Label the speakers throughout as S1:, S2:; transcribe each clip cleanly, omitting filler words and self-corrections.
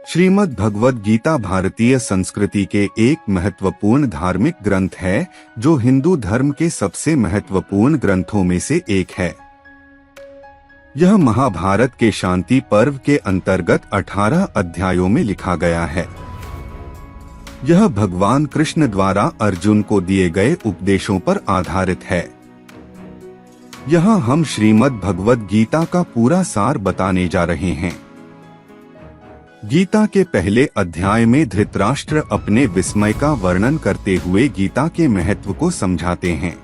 S1: श्रीमद् भगवद गीता भारतीय संस्कृति के एक महत्वपूर्ण धार्मिक ग्रंथ है जो हिंदू धर्म के सबसे महत्वपूर्ण ग्रंथों में से एक है। यह महाभारत के शांति पर्व के अंतर्गत 18 अध्यायों में लिखा गया है। यह भगवान कृष्ण द्वारा अर्जुन को दिए गए उपदेशों पर आधारित है। यहाँ हम श्रीमद् भगवद गीता का पूरा सार बताने जा रहे हैं। गीता के पहले अध्याय में धृतराष्ट्र अपने विस्मय का वर्णन करते हुए गीता के महत्व को समझाते हैं।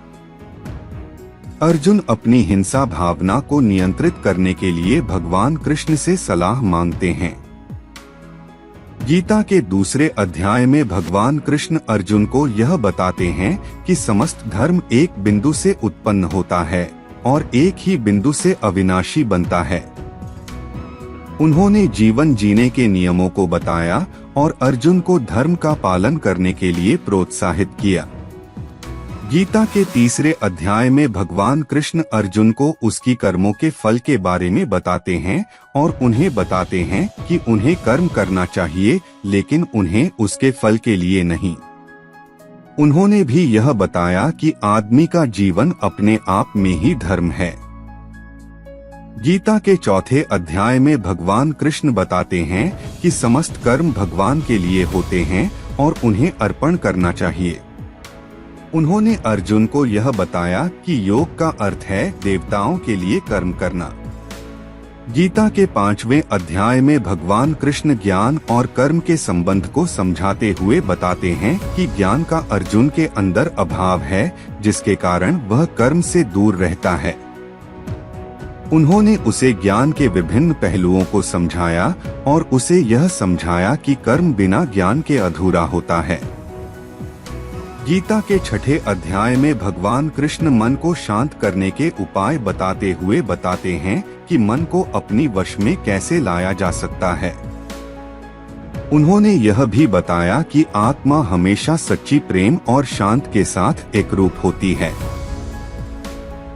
S1: अर्जुन अपनी हिंसा भावना को नियंत्रित करने के लिए भगवान कृष्ण से सलाह मांगते हैं। गीता के दूसरे अध्याय में भगवान कृष्ण अर्जुन को यह बताते हैं कि समस्त धर्म एक बिंदु से उत्पन्न होता है और एक ही बिंदु से अविनाशी बनता है। उन्होंने जीवन जीने के नियमों को बताया और अर्जुन को धर्म का पालन करने के लिए प्रोत्साहित किया। गीता के तीसरे अध्याय में भगवान कृष्ण अर्जुन को उसकी कर्मों के फल के बारे में बताते हैं और उन्हें बताते हैं कि उन्हें कर्म करना चाहिए, लेकिन उन्हें उसके फल के लिए नहीं। उन्होंने भी यह बताया कि आदमी का जीवन अपने आप में ही धर्म है। गीता के चौथे अध्याय में भगवान कृष्ण बताते हैं कि समस्त कर्म भगवान के लिए होते हैं और उन्हें अर्पण करना चाहिए। उन्होंने अर्जुन को यह बताया कि योग का अर्थ है देवताओं के लिए कर्म करना। गीता के 5वें अध्याय में भगवान कृष्ण ज्ञान और कर्म के संबंध को समझाते हुए बताते हैं कि ज्ञान का अर्जुन के अंदर अभाव है, जिसके कारण वह कर्म से दूर रहता है। उन्होंने उसे ज्ञान के विभिन्न पहलुओं को समझाया और उसे यह समझाया कि कर्म बिना ज्ञान के अधूरा होता है। गीता के 6ठे अध्याय में भगवान कृष्ण मन को शांत करने के उपाय बताते हुए बताते हैं कि मन को अपनी वश में कैसे लाया जा सकता है। उन्होंने यह भी बताया कि आत्मा हमेशा सच्ची प्रेम और शांत के साथ एकरूप होती है।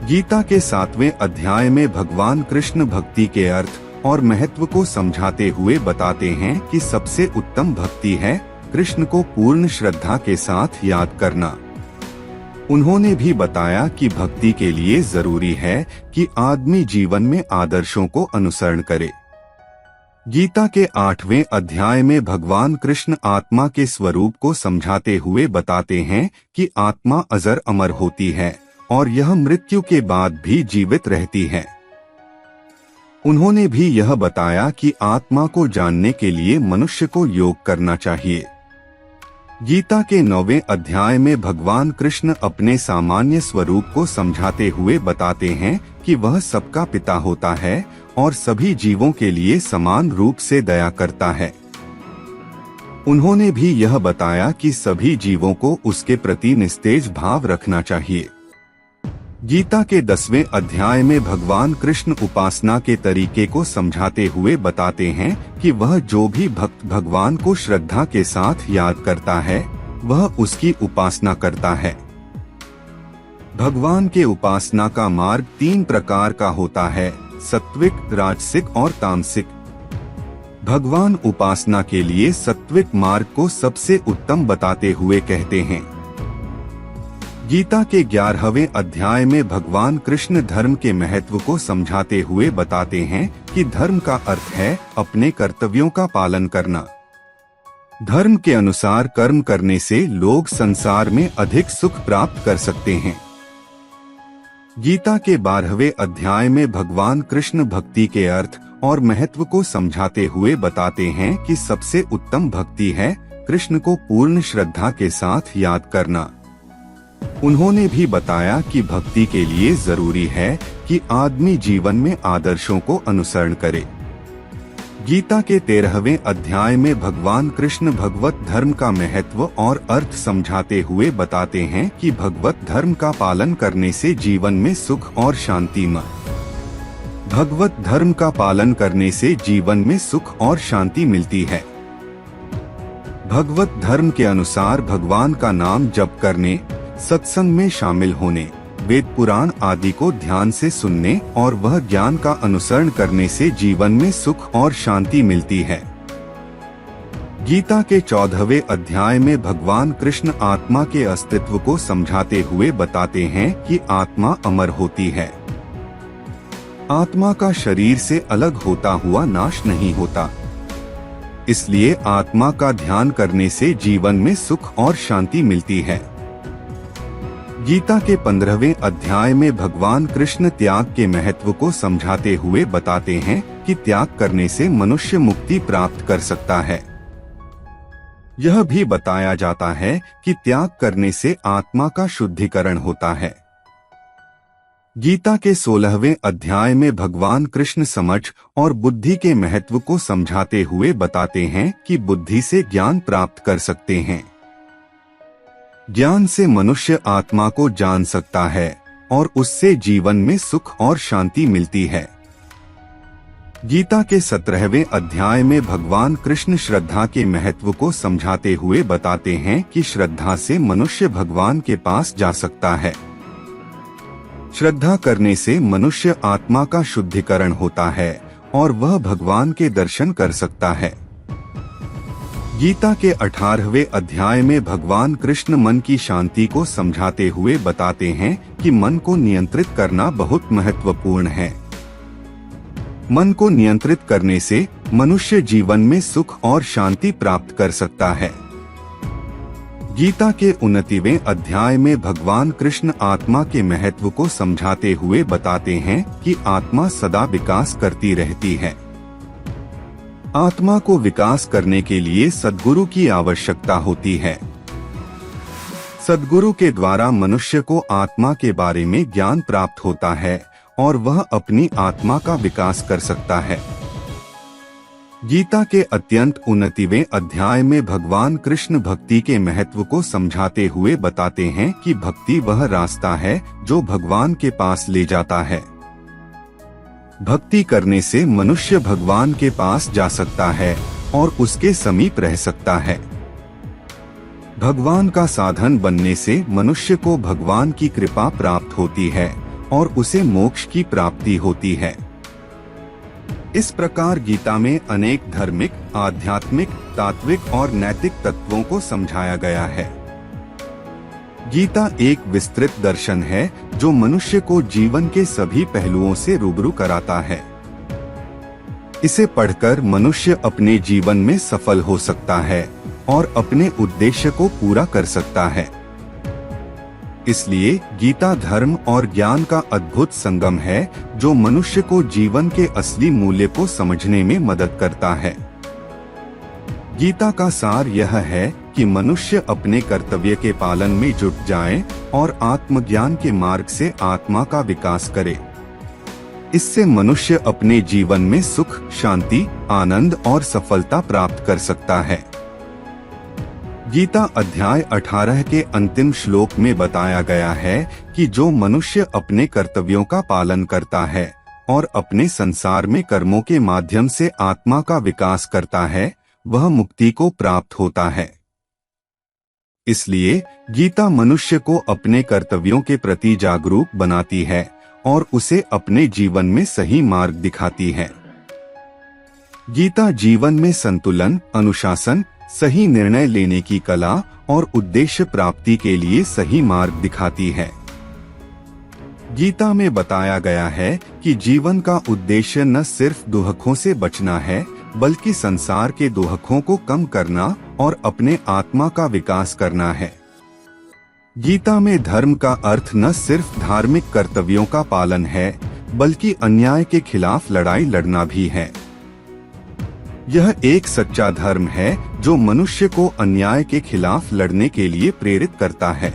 S1: गीता के 7वें अध्याय में भगवान कृष्ण भक्ति के अर्थ और महत्व को समझाते हुए बताते हैं कि सबसे उत्तम भक्ति है कृष्ण को पूर्ण श्रद्धा के साथ याद करना। उन्होंने भी बताया कि भक्ति के लिए जरूरी है कि आदमी जीवन में आदर्शों को अनुसरण करे। गीता के 8वें अध्याय में भगवान कृष्ण आत्मा के स्वरूप को समझाते हुए बताते हैं कि आत्मा अजर अमर होती है और यह मृत्यु के बाद भी जीवित रहती है। उन्होंने भी यह बताया कि आत्मा को जानने के लिए मनुष्य को योग करना चाहिए। गीता के 9वें अध्याय में भगवान कृष्ण अपने सामान्य स्वरूप को समझाते हुए बताते हैं कि वह सबका पिता होता है और सभी जीवों के लिए समान रूप से दया करता है। उन्होंने भी यह बताया कि सभी जीवों को उसके प्रति निस्तेज भाव रखना चाहिए। गीता के 10वें अध्याय में भगवान कृष्ण उपासना के तरीके को समझाते हुए बताते हैं कि वह जो भी भक्त भगवान को श्रद्धा के साथ याद करता है वह उसकी उपासना करता है। भगवान के उपासना का मार्ग 3 प्रकार का होता है, सात्विक, राजसिक और तामसिक। भगवान उपासना के लिए सात्विक मार्ग को सबसे उत्तम बताते हुए कहते हैं। गीता के 11वें अध्याय में भगवान कृष्ण धर्म के महत्व को समझाते हुए बताते हैं कि धर्म का अर्थ है अपने कर्तव्यों का पालन करना। धर्म के अनुसार कर्म करने से लोग संसार में अधिक सुख प्राप्त कर सकते हैं। गीता के 12वें अध्याय में भगवान कृष्ण भक्ति के अर्थ और महत्व को समझाते हुए बताते हैं कि सबसे उत्तम भक्ति है कृष्ण को पूर्ण श्रद्धा के साथ याद करना। उन्होंने भी बताया कि भक्ति के लिए जरूरी है कि आदमी जीवन में आदर्शों को अनुसरण करे। गीता के 13वें अध्याय में भगवान कृष्ण भगवत धर्म का महत्व और अर्थ समझाते हुए बताते हैं कि भगवत धर्म का पालन करने से जीवन में सुख और शांति भगवत धर्म का पालन करने से जीवन में सुख और शांति मिलती है। भगवत धर्म के अनुसार भगवान का नाम जप करने, सत्संग में शामिल होने, वेद पुराण आदि को ध्यान से सुनने और वह ज्ञान का अनुसरण करने से जीवन में सुख और शांति मिलती है। गीता के 14वें अध्याय में भगवान कृष्ण आत्मा के अस्तित्व को समझाते हुए बताते हैं कि आत्मा अमर होती है। आत्मा का शरीर से अलग होता हुआ नाश नहीं होता। इसलिए आत्मा का ध्यान करने से जीवन में सुख और शांति मिलती है। गीता के 15वें अध्याय में भगवान कृष्ण त्याग के महत्व को समझाते हुए बताते हैं कि त्याग करने से मनुष्य मुक्ति प्राप्त कर सकता है। यह भी बताया जाता है कि त्याग करने से आत्मा का शुद्धिकरण होता है। गीता के 16वें अध्याय में भगवान कृष्ण समझ और बुद्धि के महत्व को समझाते हुए बताते हैं कि बुद्धि से ज्ञान प्राप्त कर सकते हैं। ज्ञान से मनुष्य आत्मा को जान सकता है और उससे जीवन में सुख और शांति मिलती है। गीता के 17वें अध्याय में भगवान कृष्ण श्रद्धा के महत्व को समझाते हुए बताते हैं कि श्रद्धा से मनुष्य भगवान के पास जा सकता है। श्रद्धा करने से मनुष्य आत्मा का शुद्धिकरण होता है और वह भगवान के दर्शन कर सकता है। गीता के 18वें अध्याय में भगवान कृष्ण मन की शांति को समझाते हुए बताते हैं कि मन को नियंत्रित करना बहुत महत्वपूर्ण है। मन को नियंत्रित करने से मनुष्य जीवन में सुख और शांति प्राप्त कर सकता है। गीता के 29वें अध्याय में भगवान कृष्ण आत्मा के महत्व को समझाते हुए बताते हैं कि आत्मा सदा विकास करती रहती है। आत्मा को विकास करने के लिए सद्गुरु की आवश्यकता होती है। सद्गुरु के द्वारा मनुष्य को आत्मा के बारे में ज्ञान प्राप्त होता है और वह अपनी आत्मा का विकास कर सकता है। गीता के अत्यंत 29वें अध्याय में भगवान कृष्ण भक्ति के महत्व को समझाते हुए बताते हैं कि भक्ति वह रास्ता है जो भगवान के पास ले जाता है। भक्ति करने से मनुष्य भगवान के पास जा सकता है और उसके समीप रह सकता है। भगवान का साधन बनने से मनुष्य को भगवान की कृपा प्राप्त होती है और उसे मोक्ष की प्राप्ति होती है। इस प्रकार गीता में अनेक धार्मिक, आध्यात्मिक, तात्विक और नैतिक तत्वों को समझाया गया है। गीता एक विस्तृत दर्शन है जो मनुष्य को जीवन के सभी पहलुओं से रूबरू कराता है। इसे पढ़कर मनुष्य अपने जीवन में सफल हो सकता है और अपने उद्देश्य को पूरा कर सकता है। इसलिए गीता धर्म और ज्ञान का अद्भुत संगम है जो मनुष्य को जीवन के असली मूल्य को समझने में मदद करता है। गीता का सार यह है कि मनुष्य अपने कर्तव्य के पालन में जुट जाए और आत्मज्ञान के मार्ग से आत्मा का विकास करे। इससे मनुष्य अपने जीवन में सुख, शांति, आनंद और सफलता प्राप्त कर सकता है। गीता अध्याय 18 के अंतिम श्लोक में बताया गया है कि जो मनुष्य अपने कर्तव्यों का पालन करता है और अपने संसार में कर्मों के माध्यम से आत्मा का विकास करता है, वह मुक्ति को प्राप्त होता है। इसलिए गीता मनुष्य को अपने कर्तव्यों के प्रति जागरूक बनाती है और उसे अपने जीवन में सही मार्ग दिखाती है। गीता जीवन में संतुलन, अनुशासन, सही निर्णय लेने की कला और उद्देश्य प्राप्ति के लिए सही मार्ग दिखाती है। गीता में बताया गया है कि जीवन का उद्देश्य न सिर्फ दुखों से बचना है, बल्कि संसार के दुखों को कम करना और अपने आत्मा का विकास करना है। गीता में धर्म का अर्थ न सिर्फ धार्मिक कर्तव्यों का पालन है, बल्कि अन्याय के खिलाफ लड़ाई लड़ना भी है। यह एक सच्चा धर्म है जो मनुष्य को अन्याय के खिलाफ लड़ने के लिए प्रेरित करता है।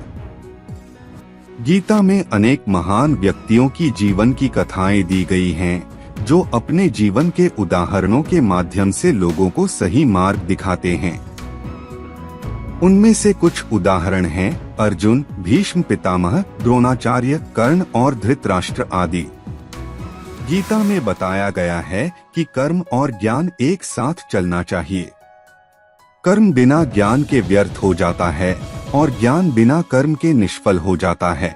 S1: गीता में अनेक महान व्यक्तियों की जीवन की कथाएं दी गई हैं, जो अपने जीवन के उदाहरणों के माध्यम से लोगों को सही मार्ग दिखाते हैं। उनमें से कुछ उदाहरण हैं अर्जुन, भीष्म पितामह, द्रोणाचार्य, कर्ण और धृतराष्ट्र आदि। गीता में बताया गया है कि कर्म और ज्ञान एक साथ चलना चाहिए। कर्म बिना ज्ञान के व्यर्थ हो जाता है और ज्ञान बिना कर्म के निष्फल हो जाता है।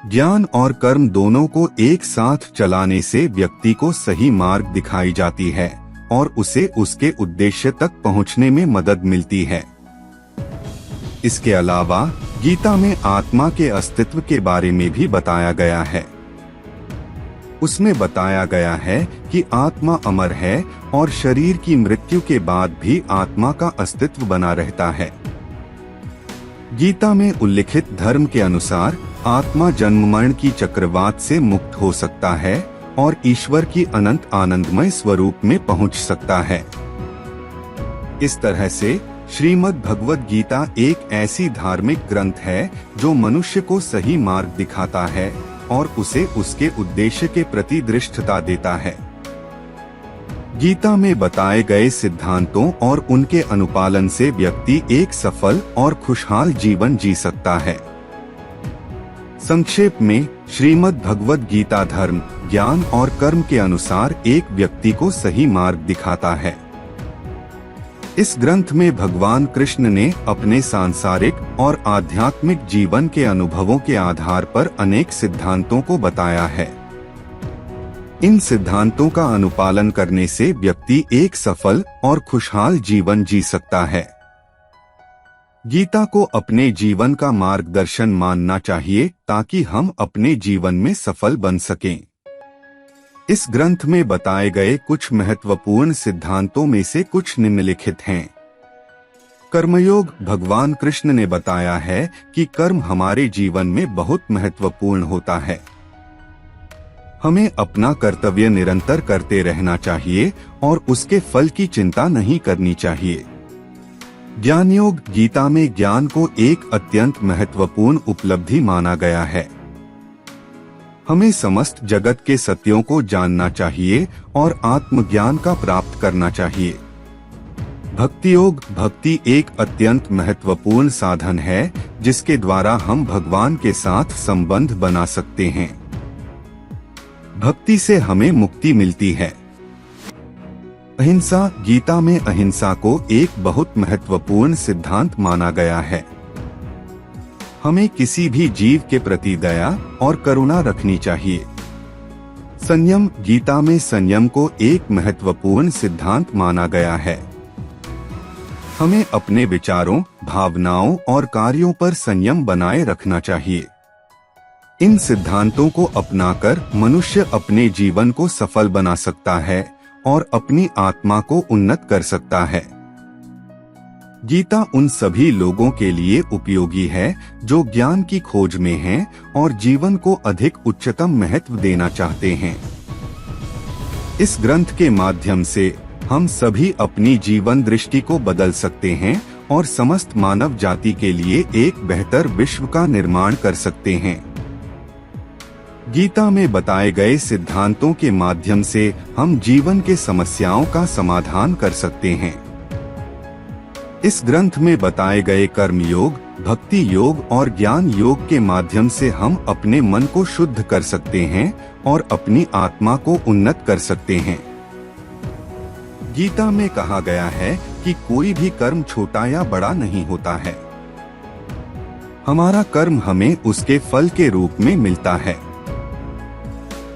S1: ज्ञान और कर्म दोनों को एक साथ चलाने से व्यक्ति को सही मार्ग दिखाई जाती है और उसे उसके उद्देश्य तक पहुंचने में मदद मिलती है। इसके अलावा गीता में आत्मा के अस्तित्व के बारे में भी बताया गया है। उसमें बताया गया है कि आत्मा अमर है और शरीर की मृत्यु के बाद भी आत्मा का अस्तित्व बना रहता है। गीता में उल्लिखित धर्म के अनुसार आत्मा जन्म मरण की चक्रवात से मुक्त हो सकता है और ईश्वर की अनंत आनंदमय स्वरूप में पहुंच सकता है। इस तरह से श्रीमद् भगवद गीता एक ऐसी धार्मिक ग्रंथ है जो मनुष्य को सही मार्ग दिखाता है और उसे उसके उद्देश्य के प्रति दृष्टता देता है। गीता में बताए गए सिद्धांतों और उनके अनुपालन से व्यक्ति एक सफल और खुशहाल जीवन जी सकता है। संक्षेप में श्रीमद् भगवद गीता धर्म, ज्ञान और कर्म के अनुसार एक व्यक्ति को सही मार्ग दिखाता है। इस ग्रंथ में भगवान कृष्ण ने अपने सांसारिक और आध्यात्मिक जीवन के अनुभवों के आधार पर अनेक सिद्धांतों को बताया है। इन सिद्धांतों का अनुपालन करने से व्यक्ति एक सफल और खुशहाल जीवन जी सकता है। गीता को अपने जीवन का मार्गदर्शन मानना चाहिए ताकि हम अपने जीवन में सफल बन सकें। इस ग्रंथ में बताए गए कुछ महत्वपूर्ण सिद्धांतों में से कुछ निम्नलिखित हैं। कर्मयोग। भगवान कृष्ण ने बताया है कि कर्म हमारे जीवन में बहुत महत्वपूर्ण होता है। हमें अपना कर्तव्य निरंतर करते रहना चाहिए और उसके फल की चिंता नहीं करनी चाहिए। ज्ञान योग। गीता में ज्ञान को एक अत्यंत महत्वपूर्ण उपलब्धि माना गया है। हमें समस्त जगत के सत्यों को जानना चाहिए और आत्मज्ञान का प्राप्त करना चाहिए। भक्ति योग। भक्ति एक अत्यंत महत्वपूर्ण साधन है जिसके द्वारा हम भगवान के साथ संबंध बना सकते हैं। भक्ति से हमें मुक्ति मिलती है। अहिंसा। गीता में अहिंसा को एक बहुत महत्वपूर्ण सिद्धांत माना गया है। हमें किसी भी जीव के प्रति दया और करुणा रखनी चाहिए। संयम। गीता में संयम को एक महत्वपूर्ण सिद्धांत माना गया है। हमें अपने विचारों, भावनाओं और कार्यों पर संयम बनाए रखना चाहिए। इन सिद्धांतों को अपनाकर मनुष्य अपने जीवन को सफल बना सकता है और अपनी आत्मा को उन्नत कर सकता है। गीता उन सभी लोगों के लिए उपयोगी है जो ज्ञान की खोज में हैं और जीवन को अधिक उच्चतम महत्व देना चाहते हैं। इस ग्रंथ के माध्यम से हम सभी अपनी जीवन दृष्टि को बदल सकते हैं और समस्त मानव जाति के लिए एक बेहतर विश्व का निर्माण कर सकते हैं। गीता में बताए गए सिद्धांतों के माध्यम से हम जीवन के समस्याओं का समाधान कर सकते हैं। इस ग्रंथ में बताए गए कर्म योग, भक्ति योग और ज्ञान योग के माध्यम से हम अपने मन को शुद्ध कर सकते हैं और अपनी आत्मा को उन्नत कर सकते हैं। गीता में कहा गया है कि कोई भी कर्म छोटा या बड़ा नहीं होता है। हमारा कर्म हमें उसके फल के रूप में मिलता है।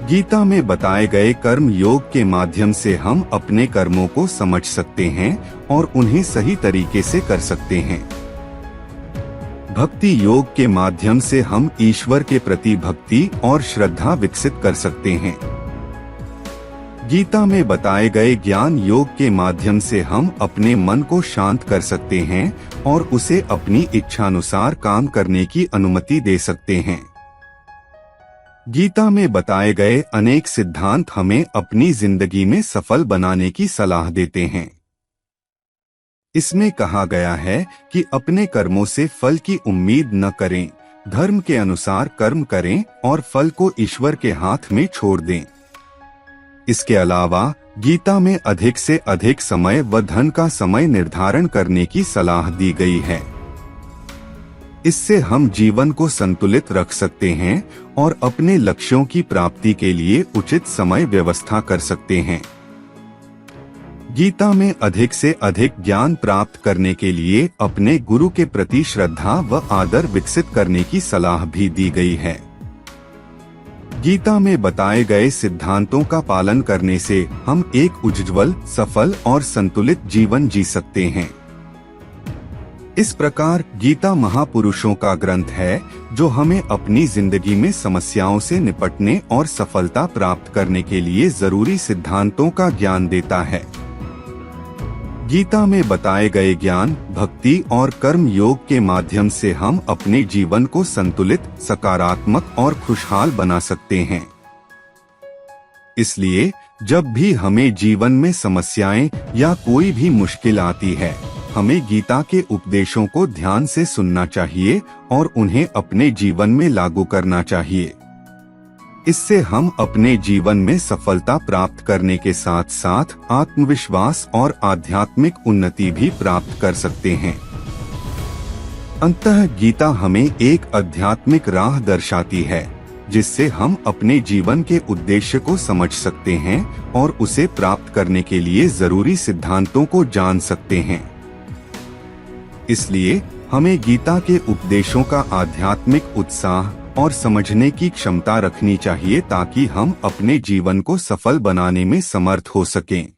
S1: गीता में बताए गए कर्म योग के माध्यम से हम अपने कर्मों को समझ सकते हैं और उन्हें सही तरीके से कर सकते हैं। भक्ति योग के माध्यम से हम ईश्वर के प्रति भक्ति और श्रद्धा विकसित कर सकते हैं। गीता में बताए गए ज्ञान योग के माध्यम से हम अपने मन को शांत कर सकते हैं और उसे अपनी इच्छानुसार काम करने की अनुमति दे सकते हैं। गीता में बताए गए अनेक सिद्धांत हमें अपनी जिंदगी में सफल बनाने की सलाह देते हैं। इसमें कहा गया है कि अपने कर्मों से फल की उम्मीद न करें, धर्म के अनुसार कर्म करें और फल को ईश्वर के हाथ में छोड़ दें। इसके अलावा गीता में अधिक से अधिक समय व धन का समय निर्धारण करने की सलाह दी गई है। इससे हम जीवन को संतुलित रख सकते हैं और अपने लक्ष्यों की प्राप्ति के लिए उचित समय व्यवस्था कर सकते हैं। गीता में अधिक से अधिक ज्ञान प्राप्त करने के लिए अपने गुरु के प्रति श्रद्धा व आदर विकसित करने की सलाह भी दी गई है। गीता में बताए गए सिद्धांतों का पालन करने से हम एक उज्ज्वल, सफल और संतुलित जीवन जी सकते हैं। इस प्रकार गीता महापुरुषों का ग्रंथ है जो हमें अपनी जिंदगी में समस्याओं से निपटने और सफलता प्राप्त करने के लिए जरूरी सिद्धांतों का ज्ञान देता है। गीता में बताए गए ज्ञान, भक्ति और कर्म योग के माध्यम से हम अपने जीवन को संतुलित, सकारात्मक और खुशहाल बना सकते हैं। इसलिए जब भी हमें जीवन में समस्याएं या कोई भी मुश्किल आती है, हमें गीता के उपदेशों को ध्यान से सुनना चाहिए और उन्हें अपने जीवन में लागू करना चाहिए। इससे हम अपने जीवन में सफलता प्राप्त करने के साथ साथ आत्मविश्वास और आध्यात्मिक उन्नति भी प्राप्त कर सकते हैं। अंततः गीता हमें एक आध्यात्मिक राह दर्शाती है जिससे हम अपने जीवन के उद्देश्य को समझ सकते हैं और उसे प्राप्त करने के लिए जरूरी सिद्धांतों को जान सकते हैं। इसलिए हमें गीता के उपदेशों का आध्यात्मिक उत्साह और समझने की क्षमता रखनी चाहिए ताकि हम अपने जीवन को सफल बनाने में समर्थ हो सकें।